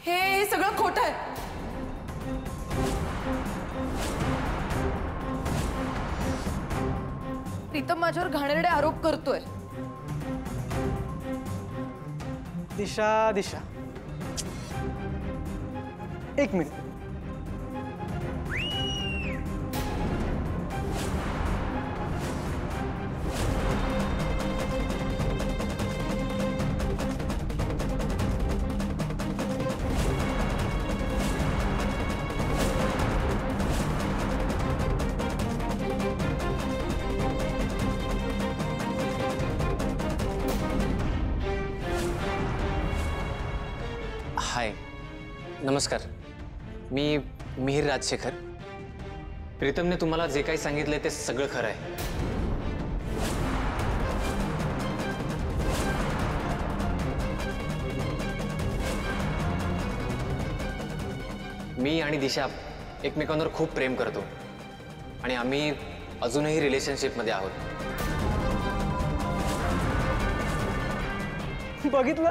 हे सगळं खोटं आहे। प्रीतम माझ्यावर घाणेरडे आरोप करतोय। दिशा दिशा, एक मिनिट। हाय, नमस्कार। मी मिहिर राजशेखर। प्रीतमने तुम्हाला जे काही सांगितले ते सगळं खरं आहे। मी आणि दिशा एकमेकांवर खूप प्रेम करतो आणि आम्ही अजूनही रिलेशनशिपमध्ये आहोत। बघितलं,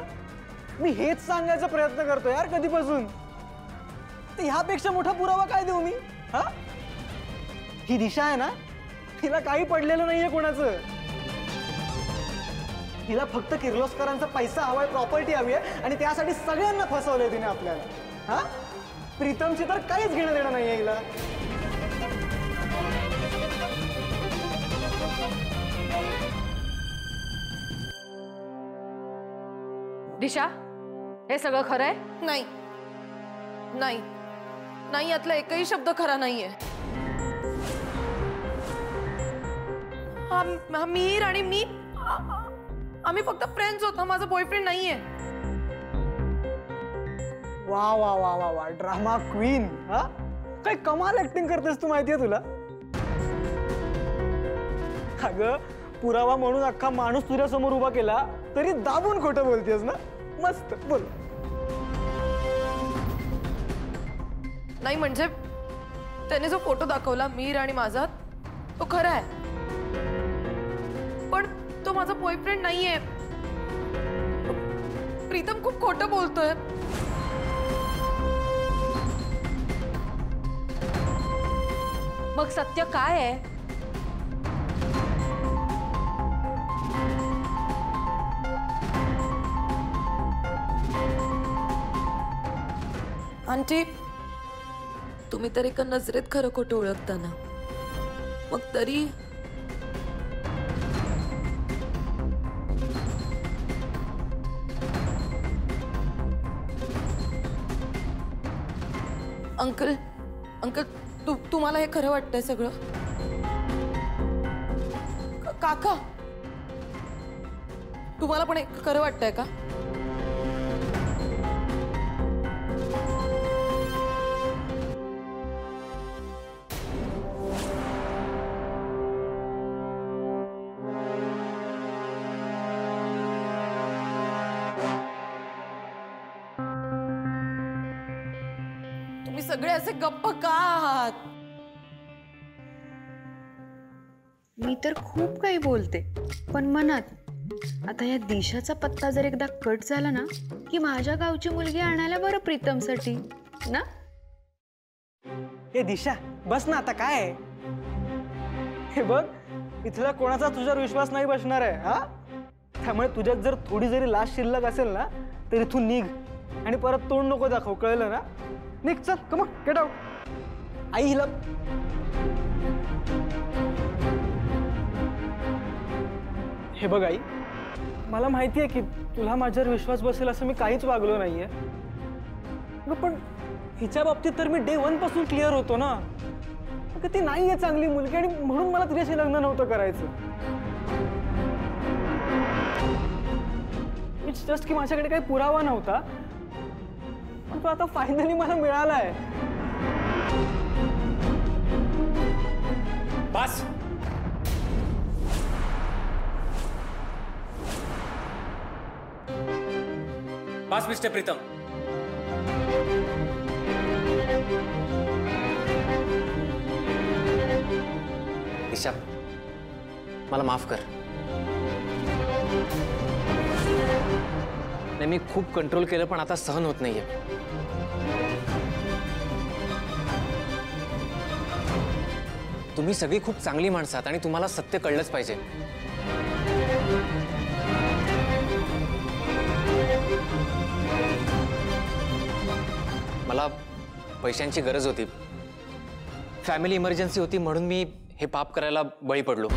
मी हेच सांगायचा प्रयत्न करतो यार कधीपासून। तर ह्यापेक्षा मोठा पुरावा काय देऊ मी? हा, ही दिशा आहे ना, तिला काही पडलेलं नाहीये कोणाचं। तिला फक्त किर्लोस्करांचा पैसा हवाय, प्रॉपर्टी हवी आहे आणि त्यासाठी सगळ्यांना फसवलंय तिने आपल्याला। हा, प्रीतमची तर काहीच घेणं देणं नाहीये हिला। दिशा, हे सगळं खरं आहे? नाही नाही नाही, यातला एकही शब्द खरा नाहीये। मिहिर आणि मी आम्ही फक्त फ्रेंड्स होतो, माझा बॉयफ्रेंड नाहीये। वा वा वा वा वा, ड्रामा क्वीन। हा, काय कमाल ऍक्टिंग करतेस तू, माहितीये तुला? अगं, पुरावा म्हणून अख्खा माणूस तुझ्या समोर उभा केला तरी दाबून खोटं बोलतेस ना? मस्त बोल। नाही म्हणजे त्याने जो फोटो दाखवला मिहिर आणि माझा, तो खरा आहे, पण तो माझा बॉयफ्रेंड नाहीये। प्रीतम खूप खोटं बोलतोय। मग सत्य काय आहे? आंटी, तुम्ही तर एका नजरेत खरं खोटं ओळखता ना, मग तरी अंकल अंकल तुम्हाला हे खरं वाटतंय सगळं? काका, तुम्हाला पण हे खरं वाटतंय का? सगळे असे गप्प का आहात? मी तर खूप काही बोलते, पण मनात आता या दिशाचा पत्ता जर एकदा कट झाला ना, की माझ्या गावची मुलगी आणायला बरं प्रीतमसाठी ना। हे दिशा, बस ना आता, काय आहे हे? बघ, इथला कोणाचा तुझ्यावर विश्वास नाही बसणार आहे। हा, त्यामुळे तुझ्यात जर थोडी जरी लाज शिल्लक असेल ना, तर इथून निघ आणि परत तोंड नको दाखव, कळलं ना? निघ, चल, कम ऑन, गेट आउट। आई हिला हे बघ आई, मला माहिती आहे की तुला माझ्यावर विश्वास बसेल असं मी काहीच वागलो नाहीये, पण हिच्या बाबतीत तर मी डे 1 पासून क्लिअर होतो ना, ती नाहीये चांगली मुलगी आणि म्हणून मला तिच्याशी लग्न नव्हतं करायचं। इट्स जस्ट की माझ्याकडे काही पुरावा नव्हता, पण तो आता फायनली मला मिळालाय। बस, बस मिस्टर प्रीतम। दिशा, मला माफ कर। नाही, मी खूप कंट्रोल केलं पण आता सहन होत नाहीये। तुम्ही सगळी खूप चांगली माणसं आहात आणि तुम्हाला सत्य कळलंच पाहिजे. मला पैशांची गरज होती, फॅमिली इमर्जन्सी होती, म्हणून मी हे पाप करायला बळी पडलो.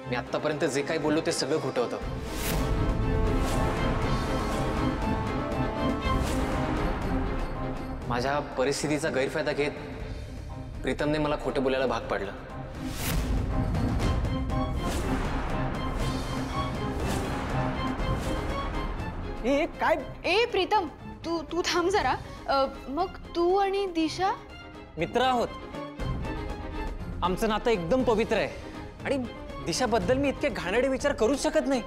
मी आतापर्यंत जे काही बोललो ते सगळं खोटं होतं. माझ्या परिस्थितीचा गैरफायदा घेत प्रीतमने मला खोटं बोलायला भाग पाडलं. ए काय ए प्रीतम, तू तू थांब जरा. मग तू आणि दिशा? मित्र आहोत. आमचं नातं एकदम पवित्र आहे आणि दिशाबद्दल मी इतके घाणेरडे विचार करूच शकत नाही.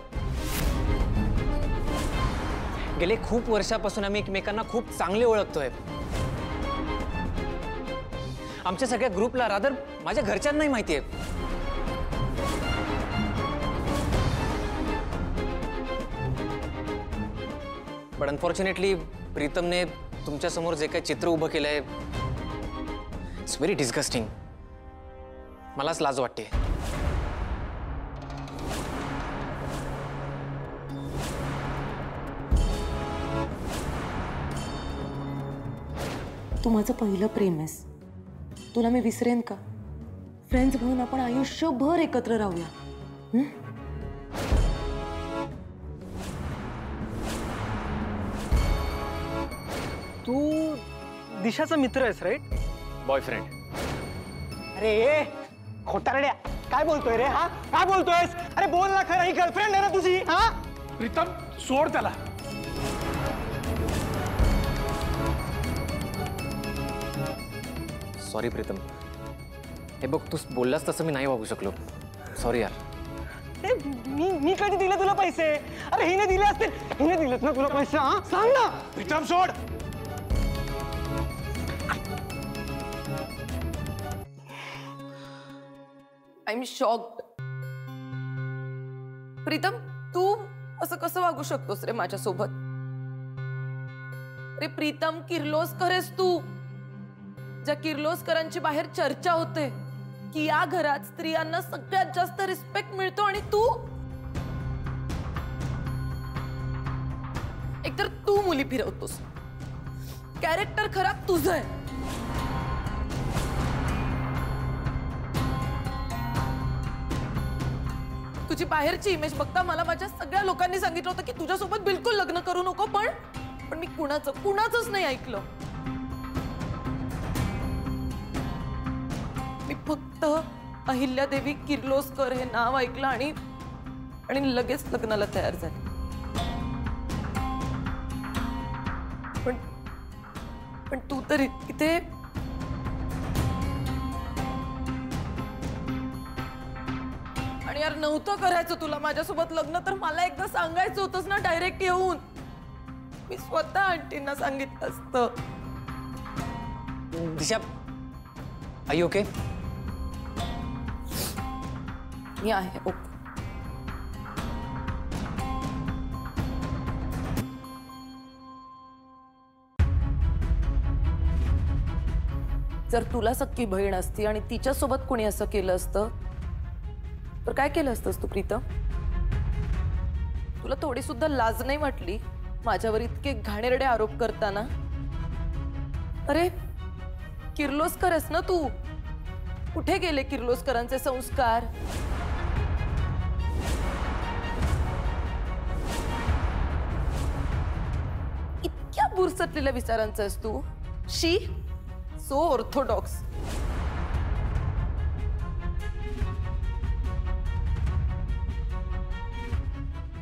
गेले खूप वर्षापासून आम्ही एकमेकांना खूप चांगले ओळखतोय. आमच्या सगळ्या ग्रुपला, रादर माझ्या घरच्यांनाही माहिती आहे. पण अनफॉर्च्युनेटली प्रीतमने तुमच्या समोर जे काही चित्र उभं केलंय, इट्स व्हेरी डिस्गस्टिंग. मलाच लाज वाटते. तू माझं पहिलं प्रेम आहेस. तुला मी विसरेन का? फ्रेंड्स म्हणून आपण आयुष्यभर एकत्र राहूया. तू दिशाचा मित्र आहेस राईट? बॉयफ्रेंड. अरे ए खोटारड्या, काय बोलतोय रे? हा काय बोलतोयस? अरे बोल ना खरं, ही गर्लफ्रेंड आहे ना तुझी? हा प्रीतम सोड त्याला. सॉरी प्रीतम. हे बघ, तू बोललास तसं मी नाही वागू शकलो. सॉरी यार. ए, मी कधी दिले तुला पैसे? अरे हिने दिले असतील. हिने दिलेत ना तुला पैसे? हा सांग ना. प्रीतम सोड. I am shocked. प्रीतम, तू असं कसं वागू शकतोस रे माझ्यासोबत? रे प्रीतम, किर्लोस्कर आहेस तू. ज्या किर्लोस्करांची बाहेर चर्चा होते की या घरात स्त्रियांना सगळ्यात जास्त रिस्पेक्ट मिळतो आणि तू एकतर तू मुली फिरवतोस. कॅरेक्टर खराब तुझं आहे. तुझी बाहेरची इमेज बघता मला माझ्या सगळ्या लोकांनी सांगितलं होतं की तुझ्यासोबत बिलकुल लग्न करू नको, पण मी कुणाचंच नाही ऐकलं. मी फक्त अहिल्यादेवी किर्लोस्कर हे नाव ऐकलं आणि लगेच लग्नाला तयार झाले. पण तू तर इथे आणि यार, नव्हतं करायचं तुला माझ्यासोबत लग्न, तर मला एकदा सांगायचं होतंस ना डायरेक्ट येऊन. मी स्वतः आंटींना सांगितलं असतं. दिशा, आर यू ओके? मी आहे ओके. जर तुला सख्खी बहीण असती आणि तिच्यासोबत कोणी असं केलं असतं तर काय केलं असतंस तू प्रीतम? तुला थोडी सुद्धा लाज नाही वाटली माझ्यावर इतके घाणेरडे आरोप करताना? अरे किर्लोस्कर आहेस ना तू. कुठे गेले किर्लोस्करांचे संस्कार? इतक्या बुरसटलेल्या विचारांचं आहेस तू. शी, सो ऑर्थोडॉक्स.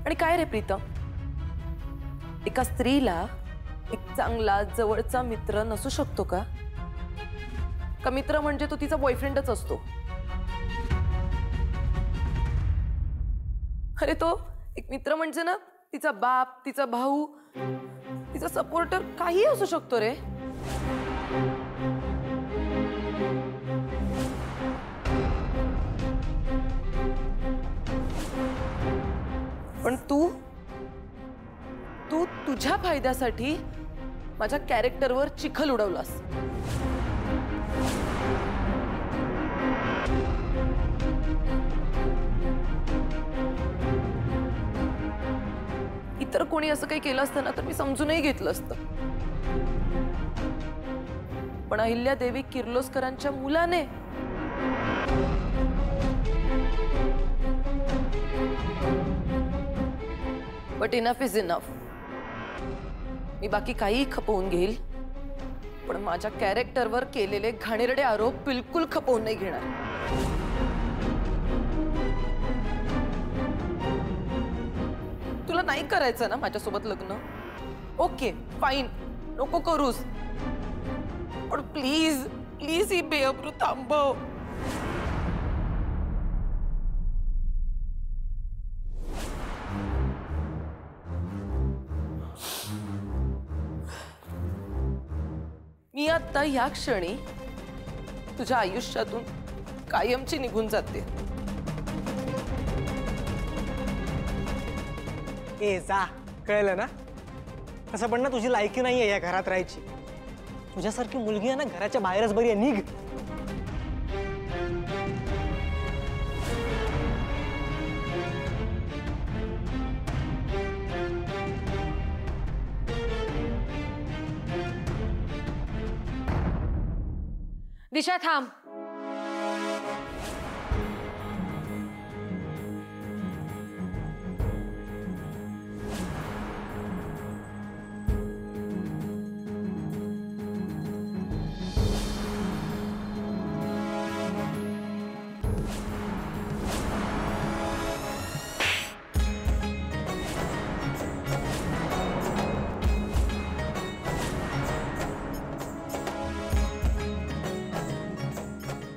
आणि काय रे प्रीतम, एका स्त्रीला एक चांगला जवळचा मित्र नसू शकतो का? का मित्र म्हणजे तो तिचा बॉयफ्रेंडच असतो? अरे तो एक मित्र म्हणजे ना तिचा बाप, तिचा भाऊ, तिचा सपोर्टर, काही असू शकतो रे. तू तू तुझ्या फायद्यासाठी माझ्या कॅरेक्टरवर चिखल उडवलास. इतर कोणी असं काही केलं असतं ना तर मी समजूनही घेतलं असतं. पण अहिल्यादेवी किर्लोस्करांच्या मुलाने बट इनफ इज इनफ. मी बाकी काही खपवून घेईल पण माझ्या कॅरेक्टरवर केलेले घाणेरडे आरोप बिलकुल खपवून नाही घेणार. तुला नाही करायचं ना माझ्यासोबत लग्न? ओके फाईन, नको करूस. पण प्लीज प्लीज ही बेअब्रू थांबव. मी आता या क्षणी तुझ्या आयुष्यातून कायमची निघून जाते. ए जा, कळलं ना? तसं पण ना तुझी लायकी नाहीये या घरात राहायची. तुझ्यासारखी मुलगी आहे ना घराच्या बाहेरच बरी आहे. निघ. दिशा थांब.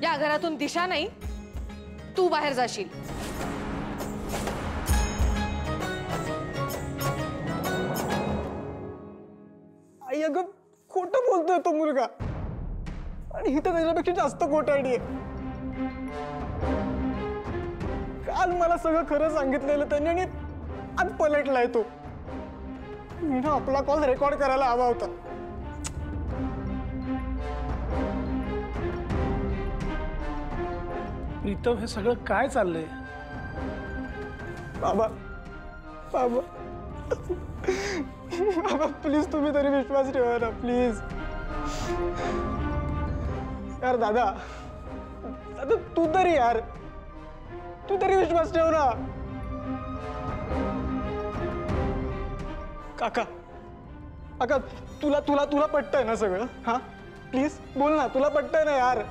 या घरातून दिशा नाही, तू बाहेर जाशील. आई अगं खोटं बोलतोय तो मुलगा आणि ही तर त्याच्यापेक्षा जास्त खोटारडी आहे. काल मला सगळं खरं सांगितलेलं त्यांनी आणि आज पलटलाय तो. मी ना आपला कॉल रेकॉर्ड करायला हवा होता. प्रीतम हे सगळं काय चाललंय? बाबा बाबा बाबा प्लीज तुम्ही तरी विश्वास ठेवा ना प्लीज. यार दादा दादा तू तरी यार तू तरी विश्वास ठेव ना. काका काका तुला तुला तुला पटतंय ना सगळं? हा प्लीज बोल ना, तुला पटतंय ना यार?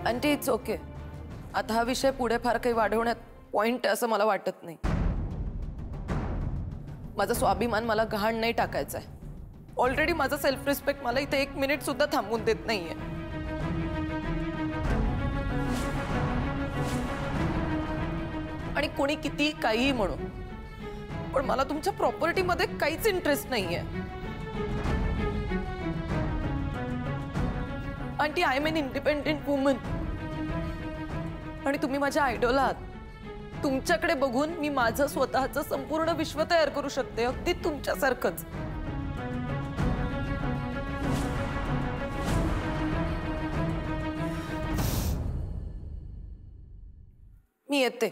Aunty it's okay. आता हा विषय पुढे फार काही वाढवण्यात पॉइंट आहे असं मला वाटत नाही. माझा स्वाभिमान मला गहाण नाही टाकायचा आहे. ऑलरेडी माझा सेल्फ रिस्पेक्ट मला इथे 1 मिनिट सुद्धा थांबून देत नाहीये. आणि कोणी किती काहीही म्हणू पण मला तुमच्या प्रॉपर्टीमध्ये काहीच इंटरेस्ट नाहीये. Aunty I am an independent woman आणि तुम्ही माझ्या आयडॉल आहात. तुमच्याकडे बघून मी माझं स्वतःचं संपूर्ण विश्व तयार करू शकते, अगदी तुमच्यासारखंच. मी येते.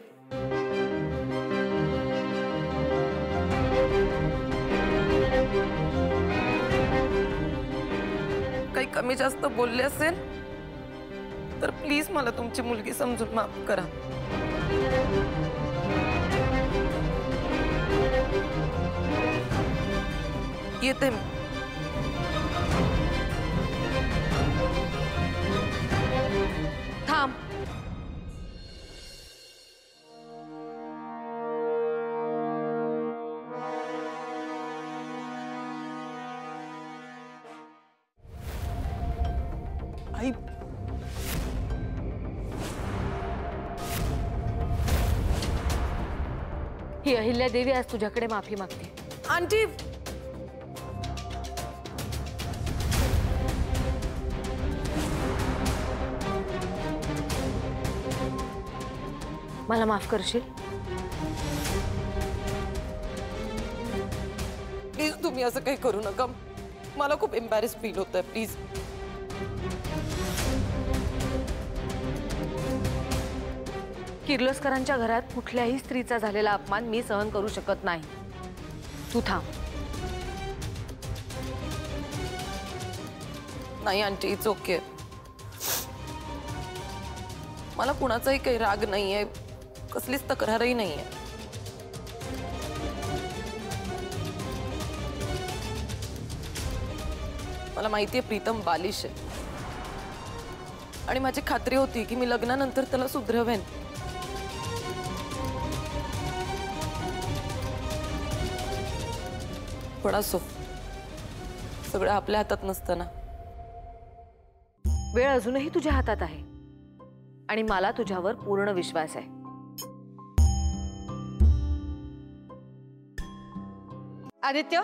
काही कमी जास्त बोलले असेल तर प्लीज मला तुमची मुलगी समजून माफ करा. येते मी. थांब. आई ही अहिल्यादेवी आज तुझ्याकडे माफी मागते. आंटी मला माफ करशील? प्लीज तुम्ही असं काही करू नका. मला खूप एम्बॅरेस फील होतंय. प्लीज. किर्लोस्करांच्या घरात कुठल्याही स्त्रीचा झालेला अपमान मी सहन करू शकत नाही. तू थांब. नाही आंटी, इट्स ओके. मला कुणाचाही काही राग नाहीये, कसलीच तक्रारही नाहीये. मला माहितीये प्रीतम बालिश आहे आणि माझी खात्री होती की मी लग्नानंतर त्याला सुधरवेन. पण असो, सगळं आपल्या हातात नसतं ना. वेळ अजूनही तुझ्या हातात आहे आणि मला तुझ्यावर पूर्ण विश्वास आहे. आदित्य,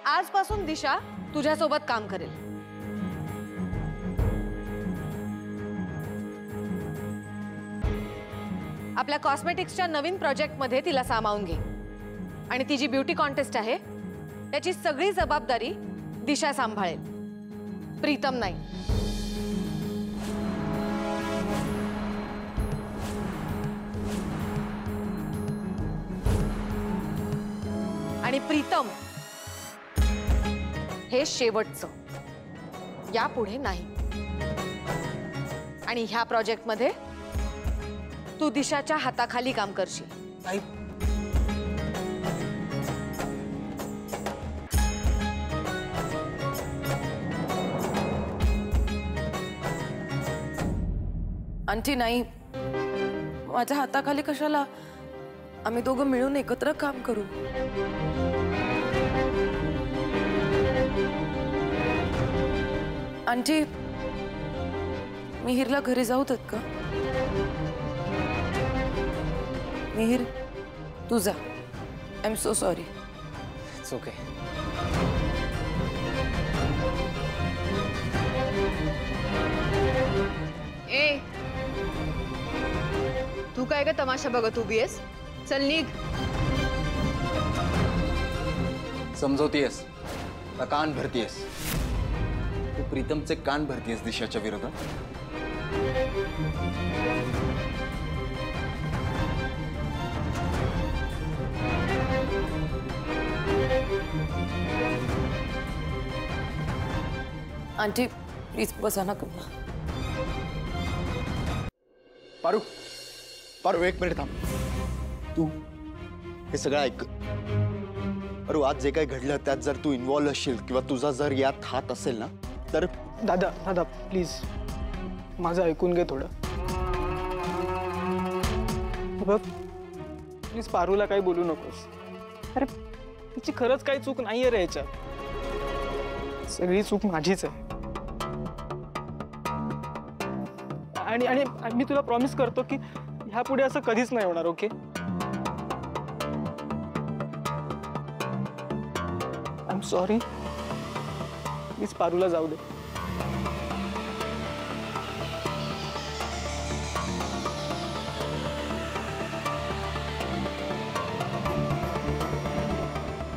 आजपासून दिशा तुझ्यासोबत काम करेल. आपल्या कॉस्मेटिक्सच्या नवीन प्रोजेक्टमध्ये तिला सामावून घे आणि ती जी ब्युटी कॉन्टेस्ट आहे त्याची सगळी जबाबदारी दिशा सांभाळेल, प्रीतम नाही. आणि प्रीतम, हे शेवटचं, यापुढे नाही. आणि ह्या प्रोजेक्टमध्ये तू दिशाच्या हाताखाली काम करशील. आई, आंटी नाही, माझ्या हाताखाली कशाला? आम्ही दोघं मिळून एकत्र काम करू. आंटी, मिहिरला घरी जाऊ देत का? मिहिर, तू जा. I am so sorry. It's okay. ए, तू काय का तमाशा बघत उभी आहेस? चल निघ. समजवतीयस का कान भरतीयस? तू प्रीतमचे कान भरतीयस दिशाच्या विरोधात. आंटी प्लीज बसा ना. पारू, पारू एक मिनिट थांब. तू हे सगळं ऐक. पारू, आज जे काही घडलं त्यात जर तू इन्व्हॉल्व असशील किंवा तुझा जर यात हात असेल ना तर दादा दादा प्लीज माझं ऐकून घे थोडं. बघ, प्लीज पारूला काही बोलू नकोस. अरे तिची खरंच काही चूक नाहीये रे याच्यात. सगळी चूक माझीच आहे. आणि आणि मी तुला प्रॉमिस करतो की ह्यापुढे असं कधीच नाही होणार. Okay? I am sorry. Please पारूला जाऊ दे.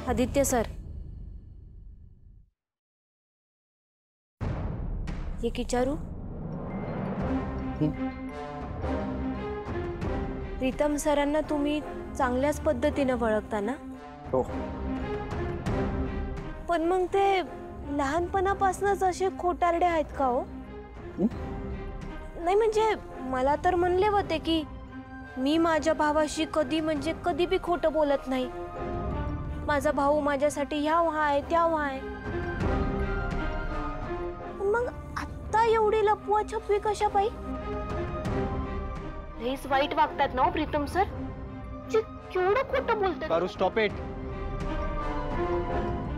आदित्य सर, एक विचारू? प्रीतम सरांना तुम्ही चांगल्याच पद्धतीने ओळखता ना? हो. पण मग ते लहानपणापासूनच असे खोटारडे आहेत का हो? नाही म्हणजे मला तर म्हणले होते की मी माझ्या भावाशी कधी बी खोटं बोलत नाही. माझा भाऊ माझ्यासाठी ह्या आहे त्या आहे. मग आता एवढी लपवा छपवी कशा पायी? हेच वाईट वागतात ना प्रीतम सर? केवढं खोटं बोलतात. Paru, stop it.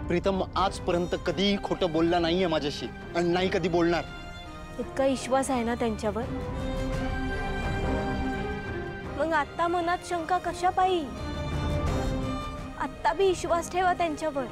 प्रीतम आजपर्यंत कधीही खोटं बोलला नाहीये माझ्याशी आणि नाही कधी बोलणार. इतका विश्वास आहे ना त्यांच्यावर? मग आता मनात शंका कशा पायी? आत्ता बी विश्वास ठेवा त्यांच्यावर.